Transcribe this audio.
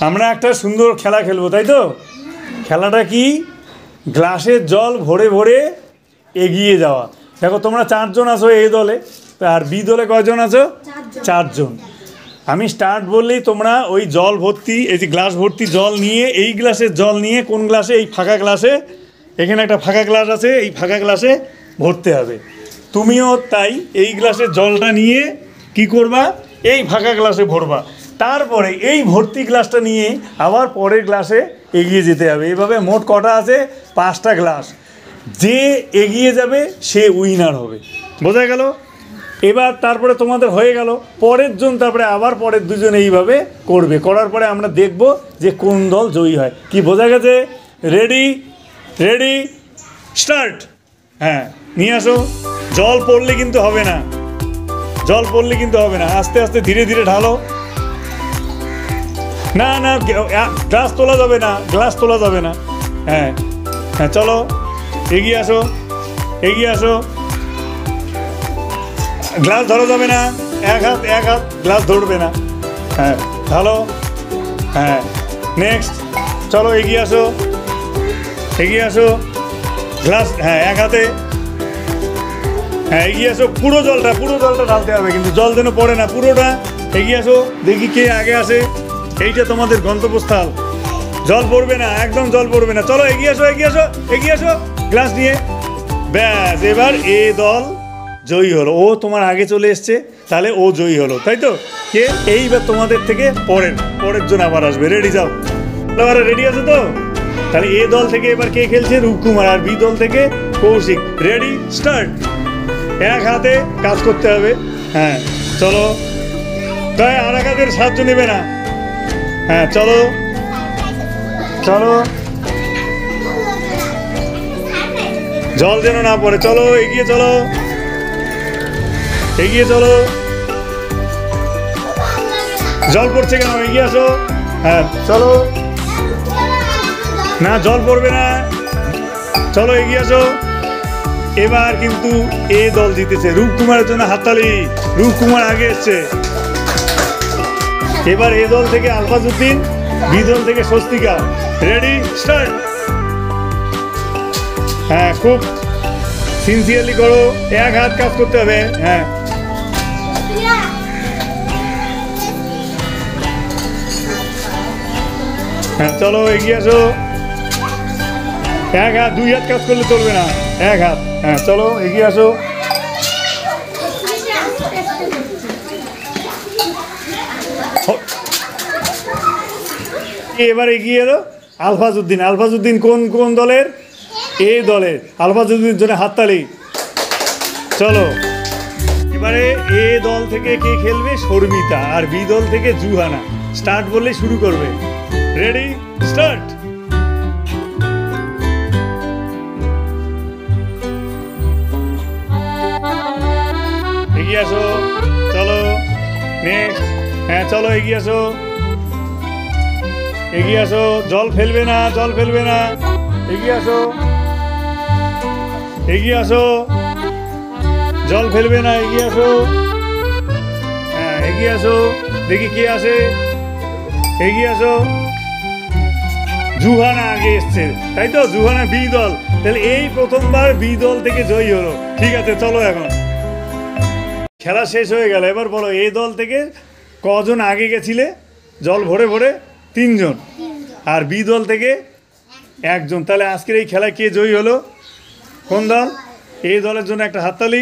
আমরা একটা সুন্দর খেলা খেলবো, তাই তো? খেলাটা কি? গ্লাসের জল ভরে ভরে এগিয়ে যাওয়া। দেখো তোমরা 4 জন আছো এ দলে, আর বি দলে কয়জন আছো? 4 জন। আমি স্টার্ট বললেই তোমরা ওই জল ভর্তি, এই যে গ্লাস ভর্তি জল নিয়ে, এই গ্লাসের জল নিয়ে কোন গ্লাসে? এই ফাঁকা গ্লাসে। এখানে একটা ফাঁকা গ্লাস আছে, এই ফাঁকা গ্লাসে ভরতে হবে। তুমিও তাই এই গ্লাসের জলটা নিয়ে কি করবা? এই ফাঁকা গ্লাসে ভরবা। তারপরে এই ভর্তি গ্লাসটা নিয়ে আবার পরের গ্লাসে এগিয়ে যেতে হবে। এইভাবে মোট কটা আছে? 5টা গ্লাস। যে এগিয়ে যাবে সে উইনার হবে। বোঝা গেল? এবার তারপরে তোমাদের হয়ে গেল, পরের জন তারপরে আবার পরের দুজন এইভাবে করবে। করার পরে আমরা দেখব যে কোন দল জয়ী হয়। কি বোঝা গেছে? Ready ready start. হ্যাঁ, নিয়ে আসো। জল পড়লে কিন্তু হবে না, জল পড়লে কিন্তু হবে না। আস্তে আস্তে ধীরে ধীরে ঢালো। না না, গ্লাস তোলা যাবে না, গ্লাস তোলা যাবে না। হ্যাঁ হ্যাঁ, চলো এগিয়ে আসো, এগিয়ে আসো। গ্লাস ধরা যাবে না, এক হাত গ্লাস ধরবে না। হ্যাঁ, ঢালো। হ্যাঁ, নেক্সট। চলো এগিয়ে আসো, এগিয়ে আসো। গ্লাস, হ্যাঁ, এক হাতে। হ্যাঁ, এগিয়ে আসো। পুরো জলটা ঢালতে হবে, কিন্তু জল যেন পড়ে না, পুরোটা। এগিয়ে আসো, দেখি কে আগে আসে। এইটা তোমাদের গন্তব্যস্থল। জল পড়বে না, একদম জল পড়বে না। চলো এগিয়ে আসো, এগিয়ে আসো, এগিয়ে আসো গ্লাস নিয়ে। ব্যাস, এবার এ দল জয়ী হলো। ও তোমার আগে চলে এসছে, তাহলে ও জয়ী হলো, তাই তো? কে? এইবার তোমাদের থেকে পরের জন আবার আসবে। রেডি? যাও, এবার রেডি আছো তো? তাহলে এ দল থেকে এবার কে খেলছে? রূপকুমার। আর বি দল থেকে কৌশিক। Ready start. এক হাতে কাজ করতে হবে। হ্যাঁ, চলো। তাই আর এক হাতের সাহায্য নেবে না। হ্যাঁ, চলো চলো, জল যেন না পড়ে। চলো এগিয়ে চলো, এগিয়ে চলো। জল পড়ছে কেন? এগিয়ে আসো। হ্যাঁ, চলো। না, জল পড়বে না। চলো এগিয়ে আসো। এবার কিন্তু এ দল জিতেছে। রূপকুমারের জন্য হাততালি। রূপকুমার আগে এসছে। এবার এ দল থেকে আলফাজউদ্দিন, বি দল থেকে স্বস্তিকা। Ready start. হ্যাঁ, খুব সিনসিয়ারলি করো, এক হাত কাজ করতে হবে। হ্যাঁ, হ্যাঁ, চলো এগিয়ে আসো। এক হাত, 2 হাত কাজ করলে চলবে না, এক হাত। হ্যাঁ, চলো এগিয়ে আসো। এবার এগিয়ে এলো আলফাজউদ্দিন। আলফাজউদ্দিন কোন দলের? এ দলের। আলফাজউদ্দিনের জন্য হাততালি। চলো এবারে এ দল থেকে কে খেলবে? শর্মিতা। আর বি দল থেকে জুহানা। স্টার্ট বললে শুরু করবে। Ready start. এগিয়ে আসো, চলো নেক্সট। হ্যাঁ, চলো এগিয়ে আসো, এগিয়ে আসো। জল ফেলবে না, জল ফেলবে না। এগিয়ে আসো, এগিয়ে আসো। জল ফেলবে না, এগিয়ে আসো। হ্যাঁ, এগিয়ে আসো। দেখি কে আসে। এগিয়ে আসো। জুহানা আগে এসছে, তাই তো? জুহানা বি দল। তাহলে এই প্রথমবার বি দল থেকে জয়ী হলো। ঠিক আছে, চলো এখন খেলা শেষ হয়ে গেল। এবার বলো, এ দল থেকে কজন আগে গেছিলে জল ভরে ভরে? 3 জন। আর বি দল থেকে 1 জন। তাহলে আজকের এই খেলায় কে জয়ী হলো? কোন দল? এই দলের জন্য একটা হাততালি।